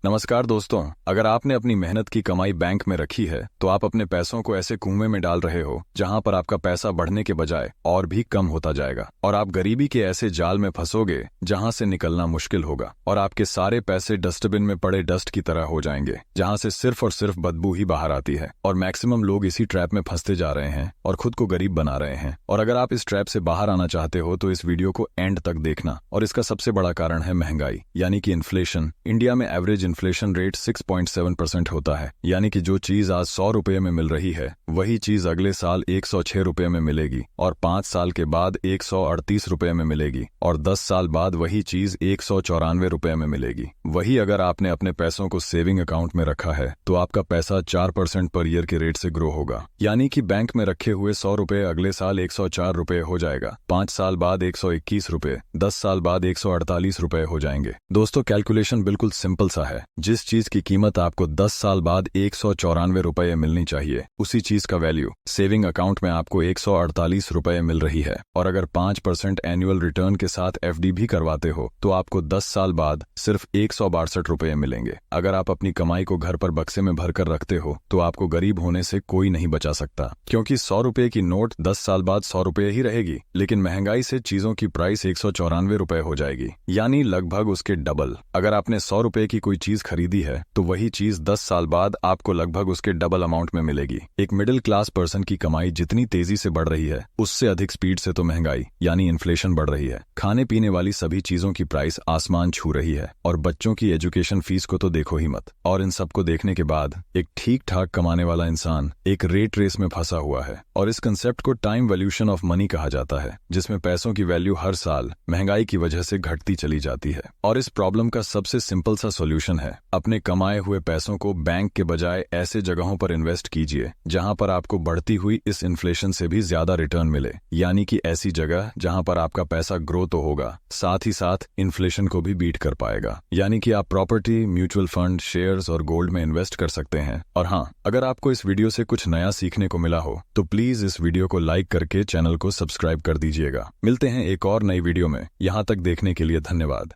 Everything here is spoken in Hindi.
नमस्कार दोस्तों, अगर आपने अपनी मेहनत की कमाई बैंक में रखी है तो आप अपने पैसों को ऐसे कुएं में डाल रहे हो जहां पर आपका पैसा बढ़ने के बजाय और भी कम होता जाएगा और आप गरीबी के ऐसे जाल में फंसोगे जहां से निकलना मुश्किल होगा और आपके सारे पैसे डस्टबिन में पड़े डस्ट की तरह हो जाएंगे जहां से सिर्फ और सिर्फ बदबू ही बाहर आती है। और मैक्सिमम लोग इसी ट्रैप में फंसते जा रहे हैं और खुद को गरीब बना रहे हैं। और अगर आप इस ट्रैप से बाहर आना चाहते हो तो इस वीडियो को एंड तक देखना। और इसका सबसे बड़ा कारण है महंगाई, यानी कि इन्फ्लेशन। इंडिया में एवरेज इन्फ्लेशन रेट 6.7% होता है, यानी कि जो चीज आज 100 रुपए में मिल रही है वही चीज अगले साल 106 रुपए में मिलेगी और 5 साल के बाद 138 रुपए में मिलेगी और 10 साल बाद वही चीज 194 रुपए में मिलेगी। वही अगर आपने अपने पैसों को सेविंग अकाउंट में रखा है तो आपका पैसा 4% पर ईयर के रेट से ग्रो होगा, यानी कि बैंक में रखे हुए 100 रुपए अगले साल 104 रुपए हो जाएगा, 5 साल बाद 121 रुपए, 10 साल बाद 148 रुपए हो जाएंगे। दोस्तों, कैलकुलेशन बिल्कुल सिंपल सा है। जिस चीज की कीमत आपको 10 साल बाद 194 रुपए मिलनी चाहिए, उसी चीज का वैल्यू सेविंग अकाउंट में आपको 148 रुपए मिल रही है। और अगर 5% एनुअल रिटर्न के साथ एफडी भी करवाते हो तो आपको 10 साल बाद सिर्फ 162 रुपए मिलेंगे। अगर आप अपनी कमाई को घर पर बक्से में भरकर रखते हो तो आपको गरीब होने से कोई नहीं बचा सकता, क्योंकि 100 रुपए की नोट 10 साल बाद 100 रुपए ही रहेगी, लेकिन महंगाई से चीजों की प्राइस 194 रुपए हो जाएगी, यानी लगभग उसके डबल। अगर आपने 100 रुपए की कोई चीज खरीदी है तो वही चीज 10 साल बाद आपको लगभग उसके डबल अमाउंट में मिलेगी। एक मिडिल क्लास पर्सन की कमाई जितनी तेजी से बढ़ रही है उससे अधिक स्पीड से तो महंगाई यानी इन्फ्लेशन बढ़ रही है। खाने पीने वाली सभी चीजों की प्राइस आसमान छू रही है और बच्चों की एजुकेशन फीस को तो देखो ही मत। और इन सबको देखने के बाद एक ठीक ठाक कमाने वाला इंसान एक रेट रेस में फंसा हुआ है। और इस कंसेप्ट को टाइम वैल्यूशन ऑफ मनी कहा जाता है, जिसमें पैसों की वैल्यू हर साल महंगाई की वजह से घटती चली जाती है। और इस प्रॉब्लम का सबसे सिंपल सा सोल्यूशन है, अपने कमाए हुए पैसों को बैंक के बजाय ऐसे जगहों पर इन्वेस्ट कीजिए जहां पर आपको बढ़ती हुई इस इन्फ्लेशन से भी ज्यादा रिटर्न मिले, यानी कि ऐसी जगह जहां पर आपका पैसा ग्रो तो होगा, साथ ही साथ इन्फ्लेशन को भी बीट कर पाएगा। यानी कि आप प्रॉपर्टी, म्यूचुअल फंड, शेयर्स और गोल्ड में इन्वेस्ट कर सकते हैं। और हाँ, अगर आपको इस वीडियो से कुछ नया सीखने को मिला हो तो प्लीज इस वीडियो को लाइक करके चैनल को सब्सक्राइब कर दीजिएगा। मिलते हैं एक और नई वीडियो में। यहाँ तक देखने के लिए धन्यवाद।